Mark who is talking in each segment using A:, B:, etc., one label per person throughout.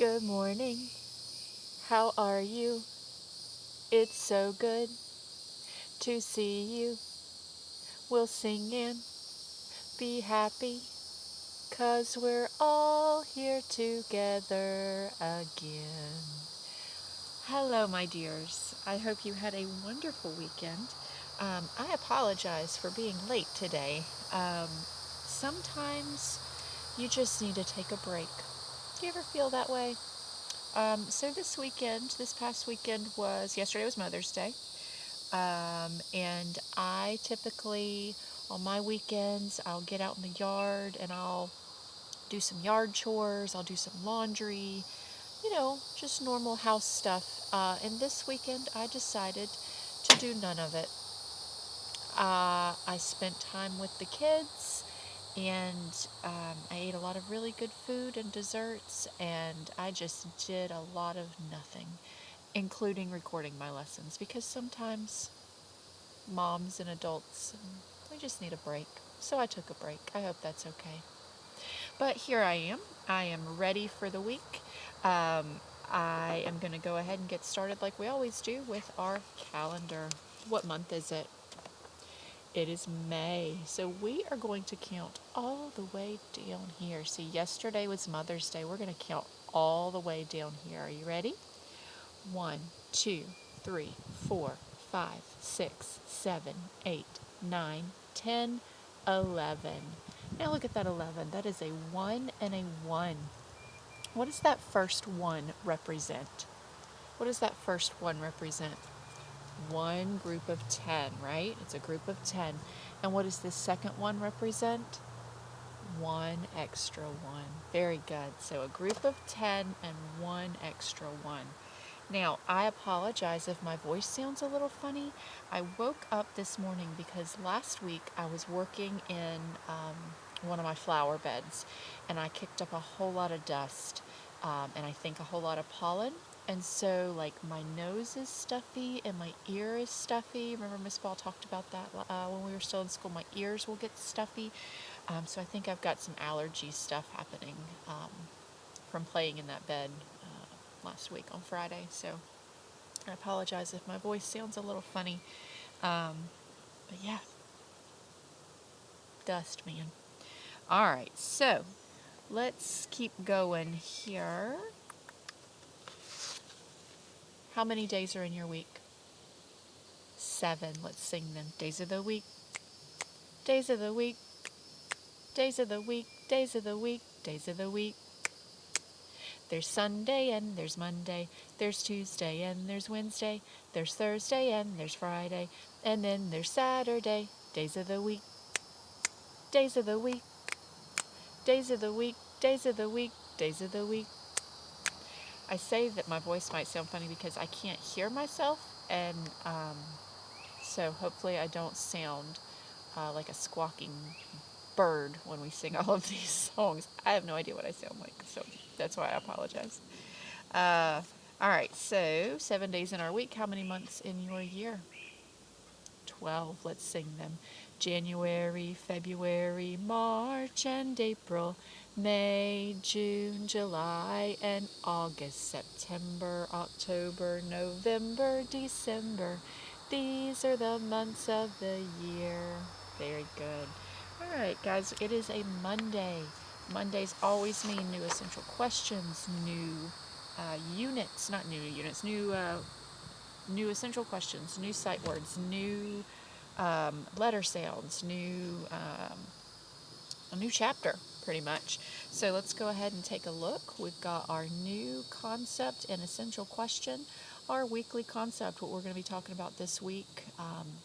A: Good morning. How are you? It's so good to see you. We'll sing and be happy 'cause we're all here together again. Hello, my dears. I hope you had a wonderful weekend. I apologize for being late today. Sometimes you just need to take a break. Do you ever feel that way? So this past weekend yesterday was Mother's Day. And I typically, on my weekends, I'll get out in the yard and I'll do some yard chores, I'll do some laundry, just normal house stuff. And this weekend, I decided to do none of it. I spent time with the kids and I ate a lot of really good food and desserts, and I just did a lot of nothing, including recording my lessons, because sometimes moms and adults, we just need a break. So I took a break. I hope that's okay. But here I am. I am ready for the week. I am going to go ahead and get started like we always do with our calendar. What month is it? It is May. So we are going to count all the way down here. See, yesterday was Mother's Day. We're going to count all the way down here. Are you ready? 1, 2, 3, 4, 5, 6, 7, 8, 9, 10, 11. Now look at that 11. That is a 1 and a 1. What does that first 1 represent? What does that first 1 represent? One group of 10, right? It's a group of 10. And what does the second 1 represent? One extra 1. Very good. So a group of 10 and one extra 1. Now, I apologize if my voice sounds a little funny. I woke up this morning because last week I was working in one of my flower beds and I kicked up a whole lot of dust and I think a whole lot of pollen. And so, like, my nose is stuffy and my ear is stuffy. Remember Miss Ball talked about that when we were still in school. My ears will get stuffy. So I think I've got some allergy stuff happening from playing in that bed last week on Friday. So I apologize if my voice sounds a little funny. But yeah, dust, man. All right, so let's keep going here. How many days are in your week? 7. Let's sing them. Days of the week, days of the week, days of the week, days of the week, days of the week. There's Sunday and there's Monday, there's Tuesday and there's Wednesday, there's Thursday and there's Friday, and then there's Saturday. Days of the week, days of the week, days of the week, days of the week, days of the week. I say that my voice might sound funny because I can't hear myself, and so hopefully I don't sound like a squawking bird when we sing all of these songs. I have no idea what I sound like, so that's why I apologize. All right, so 7 days in our week. How many months in your year? 12. Let's sing them. January, February, March, and April, May, June, July, and August, September, October, November, December. These are the months of the year. Very good. All right, guys, it is a Monday. Mondays always mean new essential questions, new units, not new units, new essential questions, new sight words, new letter sounds, a new chapter, pretty much. So let's go ahead and take a look. We've got our new concept and essential question, our weekly concept, what we're going to be talking about this week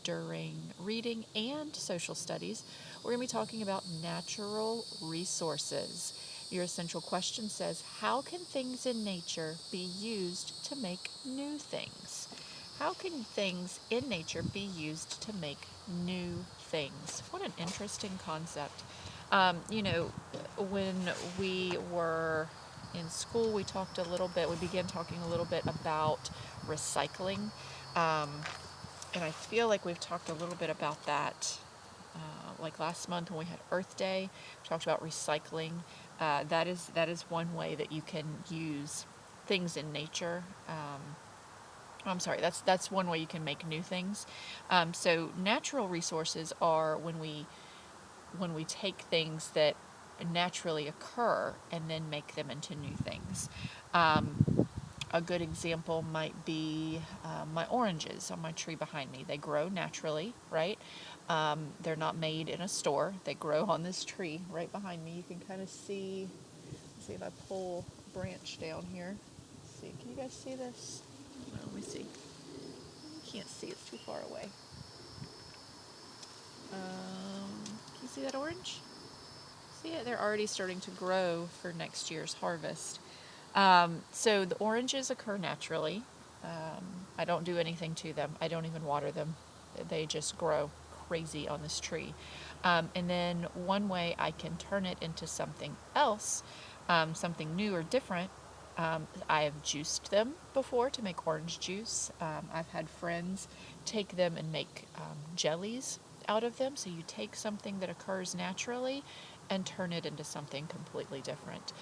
A: during reading and social studies. We're going to be talking about natural resources. Your essential question says, how can things in nature be used to make new things? How can things in nature be used to make new things? What an interesting concept. When we were in school, we began talking a little bit about recycling. And I feel like we've talked a little bit about that like last month when we had Earth Day. We talked about recycling. That is one way that you can use things in nature. I'm sorry, that's one way you can make new things. So natural resources are when we take things that naturally occur and then make them into new things. A good example might be my oranges on my tree behind me. They grow naturally, right? They're not made in a store. They grow on this tree right behind me. You can kind of see. Let's see if I pull a branch down here. Let's see, can you guys see this? Let me see. You can't see, it's too far away. Can you see that orange? See it? They're already starting to grow for next year's harvest. So the oranges occur naturally. I don't do anything to them. I don't even water them. They just grow crazy on this tree. And then one way I can turn it into something else, something new or different, I have juiced them before to make orange juice. I've had friends take them and make jellies out of them. So you take something that occurs naturally and turn it into something completely different.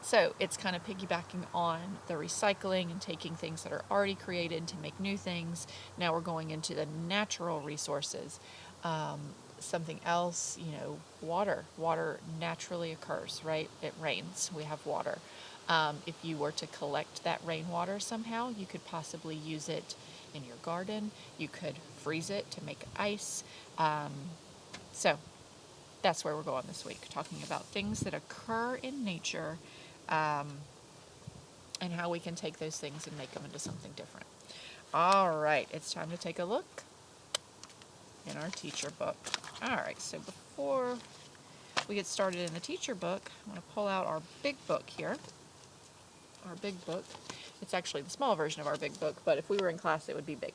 A: So it's kind of piggybacking on the recycling and taking things that are already created to make new things. Now we're going into the natural resources. Something else, water. Water naturally occurs, right? It rains. We have water. If you were to collect that rainwater somehow, you could possibly use it in your garden. You could freeze it to make ice. So that's where we're going this week, talking about things that occur in nature, and how we can take those things and make them into something different. All right, it's time to take a look in our teacher book. All right, so before we get started in the teacher book, I'm going to pull out our big book here. Our big book. It's actually the small version of our big book, but if we were in class, it would be big.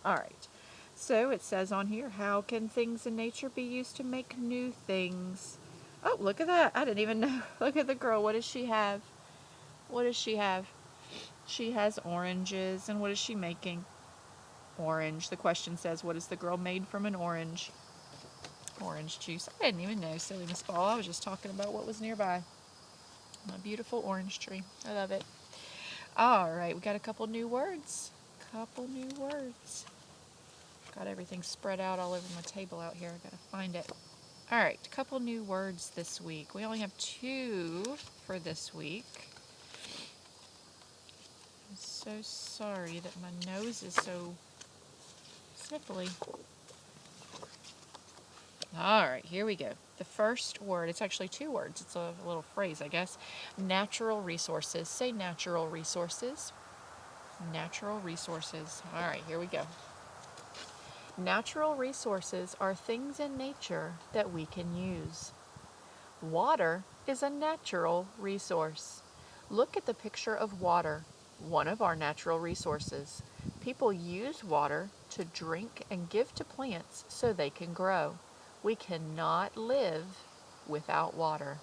A: All right. So it says on here, how can things in nature be used to make new things? Oh, look at that. I didn't even know. Look at the girl. What does she have? What does she have? She has oranges. And what is she making? Orange. The question says, what is the girl made from an orange? Orange juice. I didn't even know, silly Miss Ball. I was just talking about what was nearby. My beautiful orange tree. I love it. All right, we got a couple new words. Couple new words. Got everything spread out all over my table out here. I gotta find it. All right, a couple new words this week. We only have 2 for this week. I'm so sorry that my nose is so sniffly. All right, here we go. The first word, it's actually 2 words. It's a little phrase, I guess. Natural resources. Say natural resources. Natural resources. All right, here we go. Natural resources are things in nature that we can use. Water is a natural resource. Look at the picture of water, one of our natural resources. People use water to drink and give to plants so they can grow. We cannot live without water.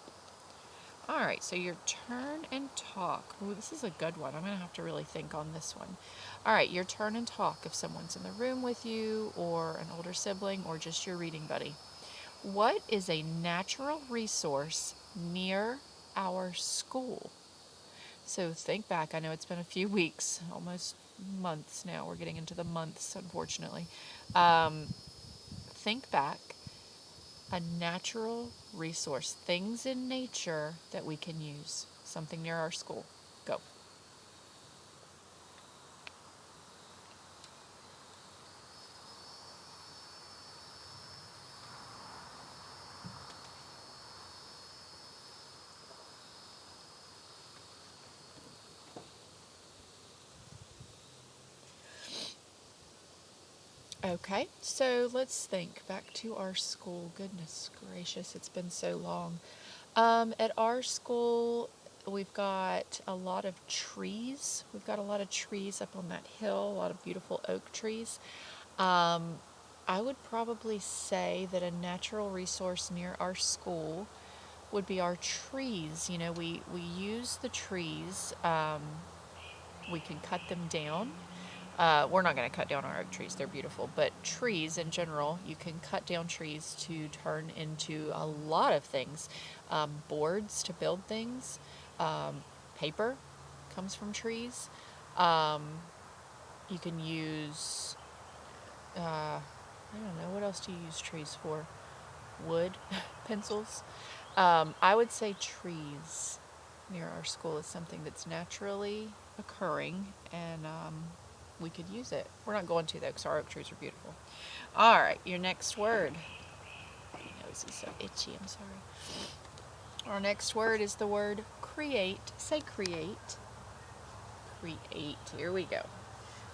A: All right, so your turn and talk. Ooh, this is a good one. I'm going to have to really think on this one. All right, your turn and talk if someone's in the room with you or an older sibling or just your reading buddy. What is a natural resource near our school? So think back. I know it's been a few weeks, almost months now. We're getting into the months, unfortunately. Think back. A natural resource, things in nature that we can use. Something near our school. Go. Okay, so let's think back to our school. Goodness gracious, it's been so long. At our school, we've got a lot of trees. We've got a lot of trees up on that hill, a lot of beautiful oak trees. I would probably say that a natural resource near our school would be our trees. We use the trees. We can cut them down. We're not going to cut down our oak trees. They're beautiful. But trees in general, you can cut down trees to turn into a lot of things. Boards to build things. Paper comes from trees. Um, you can use, I don't know, what else do you use trees for? Wood, pencils. I would say trees near our school is something that's naturally occurring, and we could use it. We're not going to though, because our oak trees are beautiful. All right, your next word. My nose is so itchy. I'm sorry. Our next word is the word create. Say create. Create. Here we go.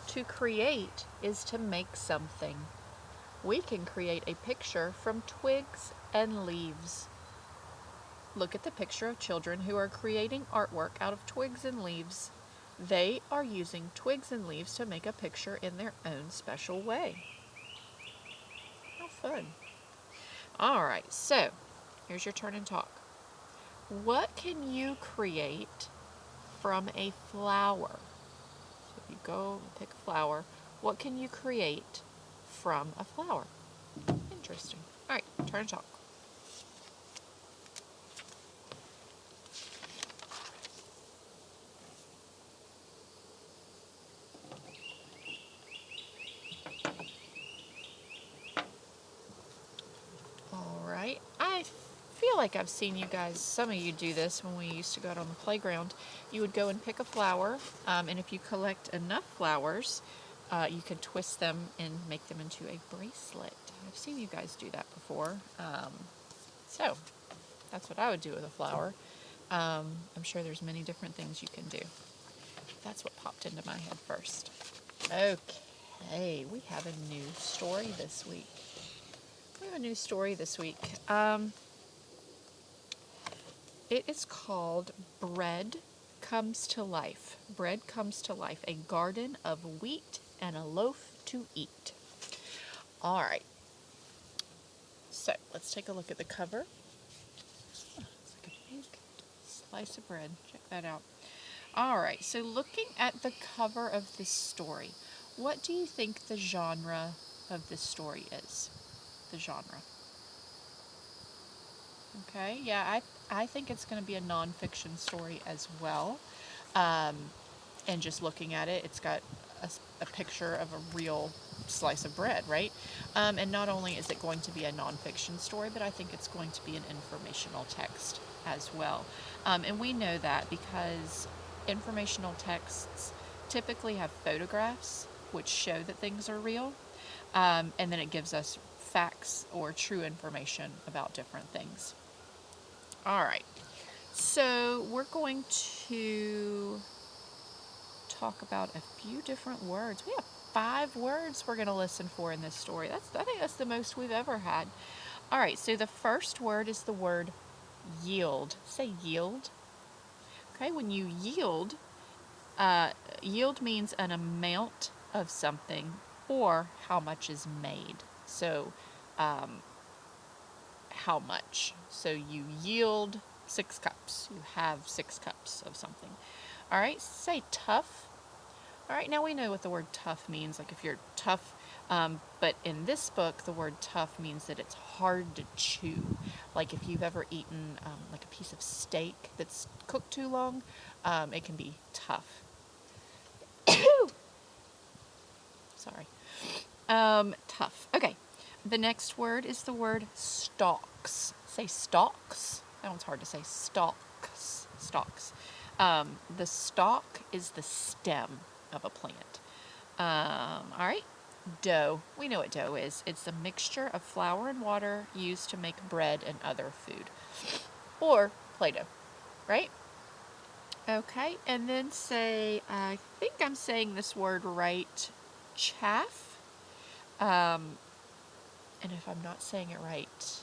A: To create is to make something. We can create a picture from twigs and leaves. Look at the picture of children who are creating artwork out of twigs and leaves. They are using twigs and leaves to make a picture in their own special way. How fun. All right, so here's your turn and talk. What can you create from a flower? So if you go and pick a flower, what can you create from a flower? Interesting. All right, turn and talk. All right. I feel like I've seen you guys, some of you do this when we used to go out on the playground. You would go and pick a flower, and if you collect enough flowers, you can twist them and make them into a bracelet. I've seen you guys do that before. So that's what I would do with a flower. I'm sure there's many different things you can do. That's what popped into my head first. Okay, we have a new story this week. We have a new story this week. It is called Bread Comes to Life. Bread Comes to Life, a garden of wheat and a loaf to eat. All right, so let's take a look at the cover. Oh, it's like a big slice of bread. Check that out. All right, so looking at the cover of this story, what do you think the genre of this story is? The genre. Okay, yeah, I think it's going to be a nonfiction story as well. Um, and just looking at it, it's got a picture of a real slice of bread, right? And not only is it going to be a nonfiction story, but I think it's going to be an informational text as well. And we know that because informational texts typically have photographs which show that things are real, and then it gives us facts or true information about different things. All right, so we're going to talk about a few different words. We have 5 words we're going to listen for in this story. I think that's the most we've ever had. All right, so the first word is the word yield. Say yield. Okay, when you yield, yield means an amount of something or how much is made. So, how much. So you yield 6 cups. You have 6 cups of something. All right, say tough. All right, now we know what the word tough means, like if you're tough, but in this book, the word tough means that it's hard to chew. Like if you've ever eaten like a piece of steak that's cooked too long, it can be tough. Sorry. Tough. Okay, the next word is the word stalks. Say stalks. That one's hard to say. Stalks. Stalks. The stalk is the stem of a plant. All right. Dough. We know what dough is. It's a mixture of flour and water used to make bread and other food. Or Play-Doh, right? Okay, and then say, I think I'm saying this word right, chaff. And if I'm not saying it right,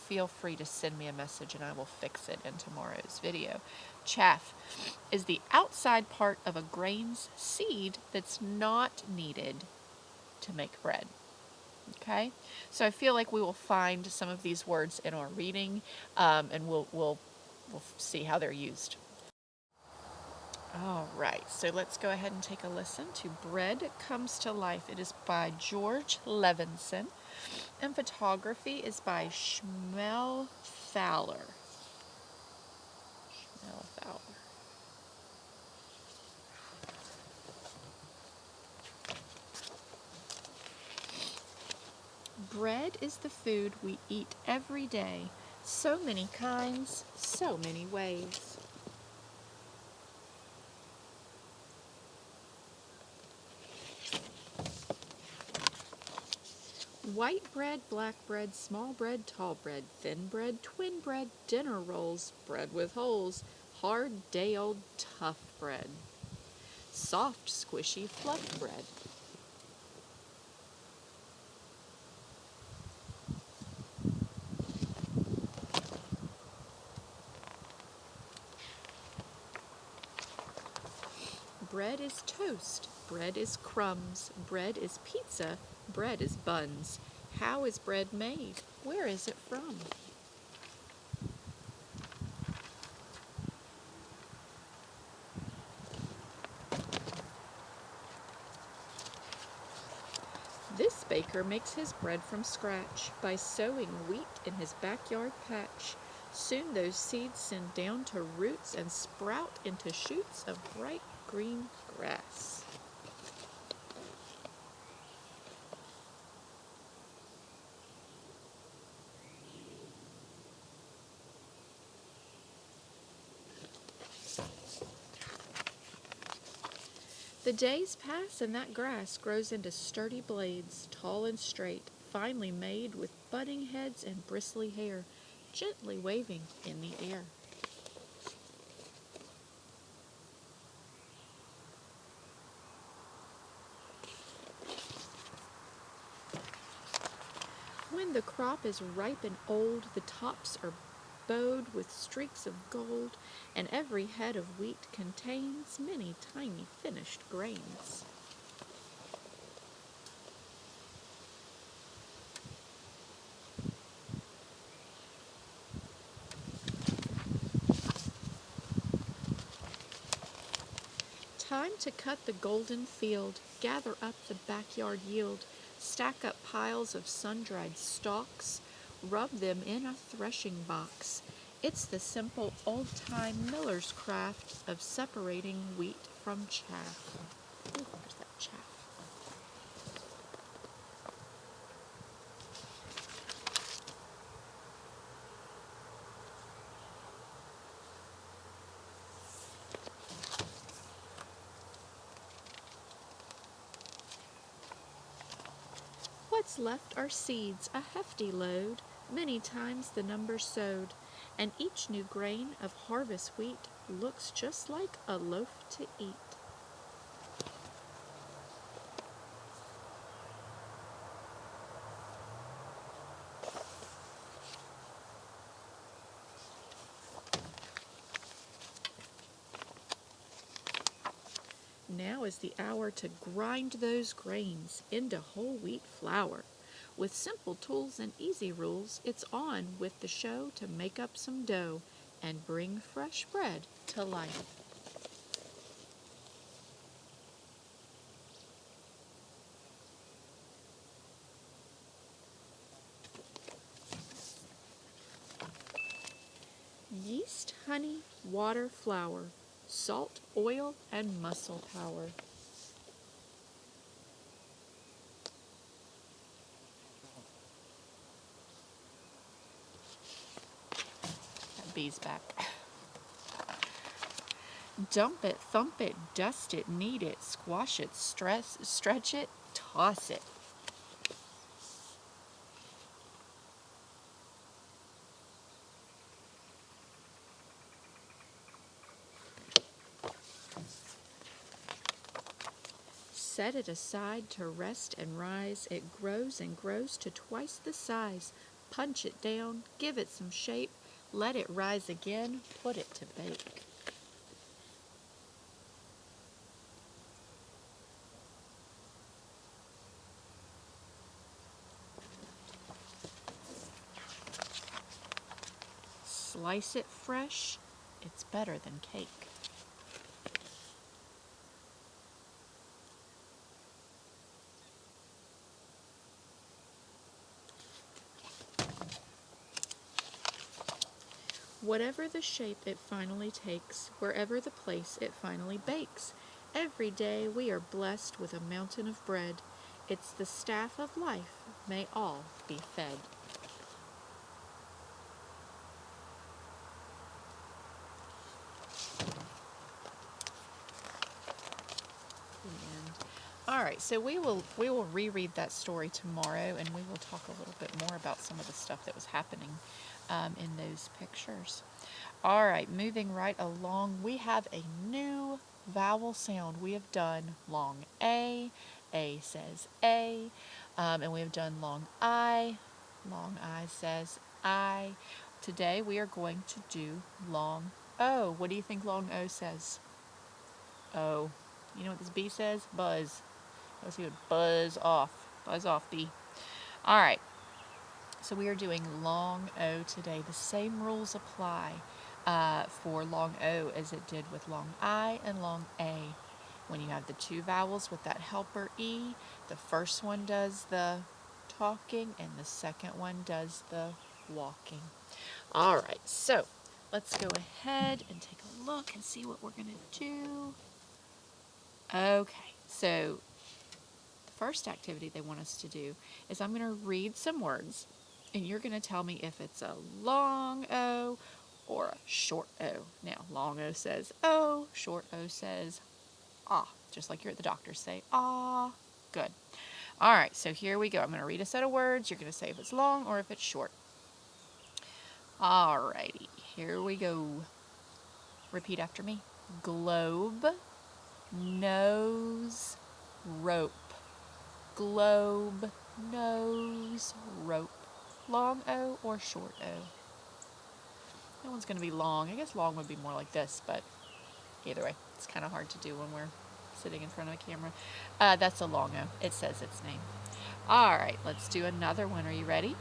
A: feel free to send me a message and I will fix it in tomorrow's video. Chaff is the outside part of a grain's seed that's not needed to make bread. Okay, so I feel like we will find some of these words in our reading, and we'll see how they're used. All right, so let's go ahead and take a listen to Bread Comes to Life. It is by George Levinson, and photography is by Schmel Fowler. Schmel Fowler. Bread is the food we eat every day. So many kinds, so many ways. White bread, black bread, small bread, tall bread, thin bread, twin bread, dinner rolls, bread with holes, hard, day-old, tough bread, soft, squishy, fluff bread. Bread is toast, bread is crumbs, bread is pizza, bread is buns. How is bread made? Where is it from? This baker makes his bread from scratch by sowing wheat in his backyard patch. Soon those seeds send down to roots and sprout into shoots of bright green grass. The days pass and that grass grows into sturdy blades, tall and straight, finely made with budding heads and bristly hair, gently waving in the air. When the crop is ripe and old, the tops are bowed with streaks of gold, and every head of wheat contains many tiny finished grains. Time to cut the golden field, gather up the backyard yield, stack up piles of sun-dried stalks, rub them in a threshing box. It's the simple old-time miller's craft of separating wheat from chaff. Ooh, there's that chaff. What's left are seeds, a hefty load, many times the number sowed, and each new grain of harvest wheat looks just like a loaf to eat. Now is the hour to grind those grains into whole wheat flour. With simple tools and easy rules, it's on with the show to make up some dough and bring fresh bread to life. Yeast, honey, water, flour, salt, oil, and muscle power. That bee's back. Dump it, thump it, dust it, knead it, squash it, stretch it, toss it. Set it aside to rest and rise. It grows and grows to twice the size. Punch it down, give it some shape, let it rise again, put it to bake. Slice it fresh, it's better than cake. Whatever the shape it finally takes, wherever the place it finally bakes, every day we are blessed with a mountain of bread. It's the staff of life, may all be fed. All right, so we will reread that story tomorrow, and we will talk a little bit more about some of the stuff that was happening in those pictures. All right, moving right along, we have a new vowel sound. We have done long A says A, and we have done long I says I. Today we are going to do long O. What do you think long O says? O. You know what this B says? Buzz. Let's see what buzz off. Buzz off, B. All right. So we are doing long O today. The same rules apply for long O as it did with long I and long A. When you have the two vowels with that helper E, the first one does the talking and the second one does the walking. All right, so let's go ahead and take a look and see what we're going to do. Okay, so the first activity they want us to do is I'm going to read some words, and you're going to tell me if it's a long O or a short O. Now, long O says O, short O says ah, just like you're at the doctor's. Say ah. Good. All right, so here we go. I'm going to read a set of words. You're going to say if it's long or if it's short. All righty, here we go. Repeat after me. Globe, nose, rope. Globe, nose, rope. Long O or short O? That one's going to be long. I guess long would be more like this, but either way, it's kind of hard to do when we're sitting in front of a camera. That's a long O. It says its name. All right, let's do another one. Are you ready?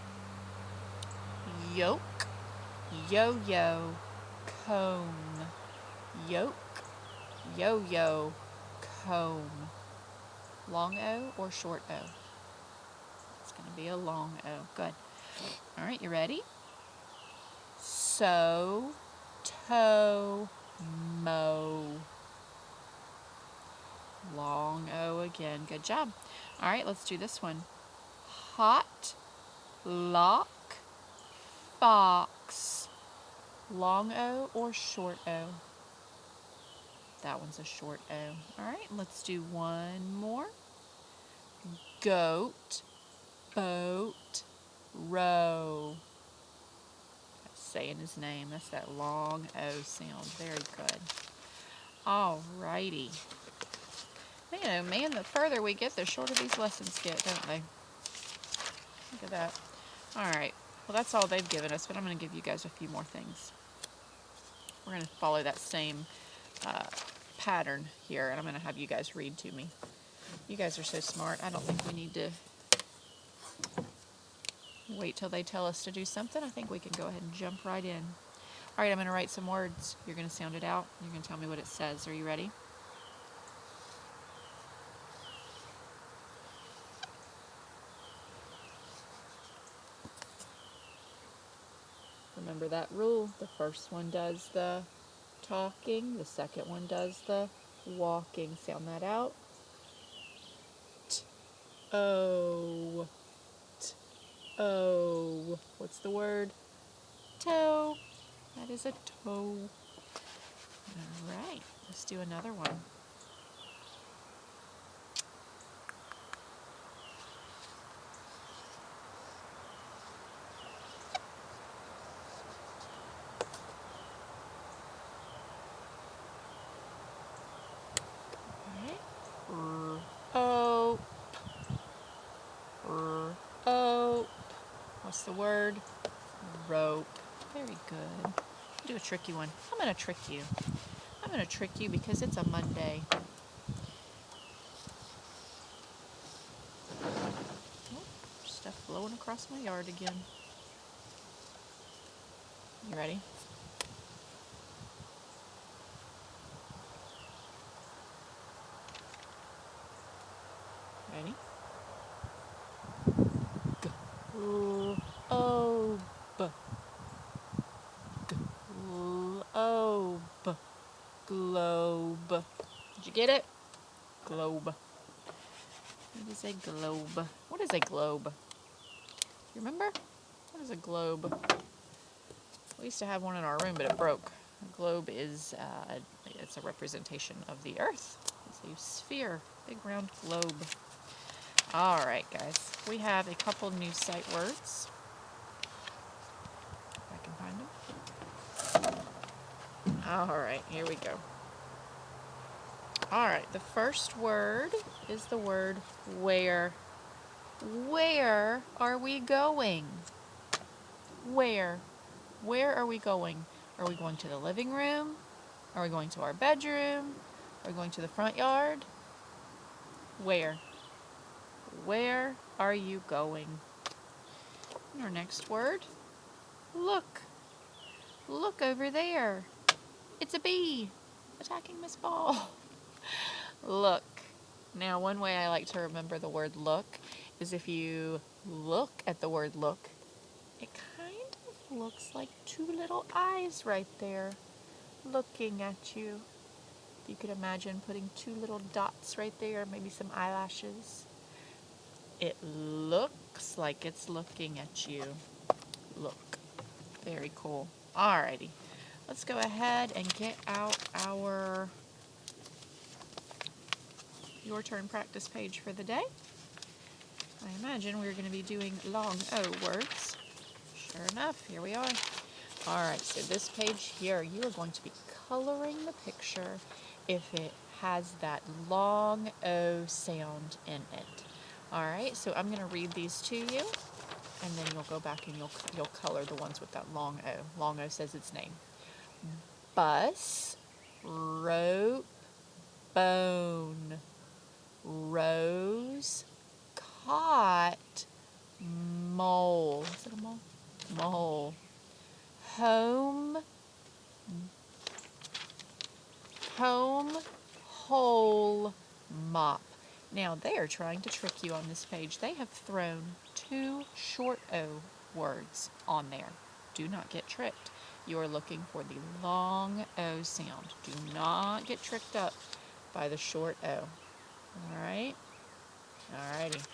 A: Yoke, yo-yo, comb. Yoke, yo-yo, comb. Long O or short O? It's going to be a long O. Good. All right, you ready? Sew, toe, mow. Long O again. Good job. All right, let's do this one. Hot, lock, fox. Long O or short O? That one's a short O. All right, let's do one more. Goat, boat, row. That's saying his name. That's that long O sound. Very good. All righty. Man, oh man, the further we get, the shorter these lessons get, don't they? Look at that. All right. Well, that's all they've given us, but I'm going to give you guys a few more things. We're going to follow that same pattern here, and I'm going to have you guys read to me. You guys are so smart. I don't think we need to wait till they tell us to do something. I think we can go ahead and jump right in. All right, I'm going to write some words. You're going to sound it out. You're going to tell me what it says. Are you ready? Remember that rule. The first one does the talking. The second one does the walking. Sound that out. T-O. T-O. What's the word? Toe. That is a toe. All right. Let's do another one. O. O. What's the word? Rope. Very good. Do a tricky one. I'm going to trick you. I'm going to trick you because it's a Monday. Oh, stuff blowing across my yard again. You ready? Ready? Globe. globe. Did you get it? Globe. What is a globe? What is a globe? You remember? What is a globe? We used to have one in our room, but it broke. A globe is it's a representation of the Earth. It's a sphere, big round globe. All right, guys. We have a couple new sight words. If I can find them. All right, here we go. All right, the first word is the word where. Where are we going? Where? Where are we going? Are we going to the living room? Are we going to our bedroom? Are we going to the front yard? Where? Where are you going? And our next word, look. Look over there. It's a bee attacking Miss Ball. Look. Now, one way I like to remember the word look is if you look at the word look, it kind of looks like two little eyes right there looking at you. You could imagine putting two little dots right there, maybe some eyelashes. It looks like it's looking at you. Look. Very cool. Alrighty. Let's go ahead and get out our Your Turn practice page for the day. I imagine we're going to be doing long O words. Sure enough, here we are. Alright, so this page here, you are going to be coloring the picture if it has that long O sound in it. Alright, so I'm going to read these to you, and then you'll go back and you'll color the ones with that long O. Long O says its name. Bus, rope, bone, rose, cot, mole. Is it a mole? Mole. Home, hole, mop. Now they are trying to trick you on this page. They have thrown two short O words on there. Do not get tricked. You are looking for the long O sound. Do not get tricked up by the short O. Alright? Alrighty.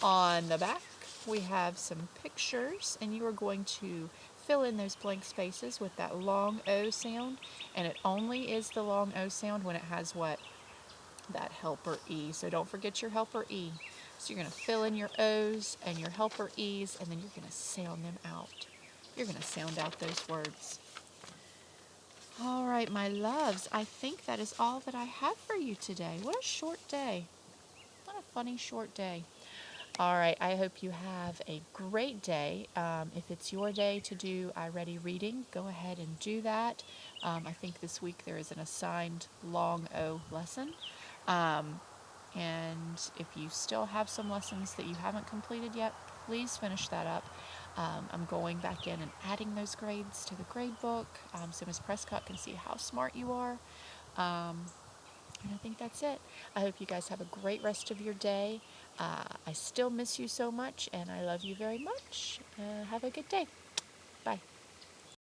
A: On the back, we have some pictures, and you are going to fill in those blank spaces with that long O sound, and it only is the long O sound when it has what? That helper E. So don't forget your helper E. So you're going to fill in your O's and your helper E's, and then you're going to sound them out. You're going to sound out those words. All right, my loves, I think that is all that I have for you today. What a short day. What a funny short day. All right, I hope you have a great day. If it's your day to do iReady reading, go ahead and do that. I think this week there is an assigned long O lesson. And if you still have some lessons that you haven't completed yet, please finish that up. I'm going back in and adding those grades to the grade book so Ms. Prescott can see how smart you are. And I think that's it. I hope you guys have a great rest of your day. I still miss you so much, and I love you very much. Have a good day. Bye.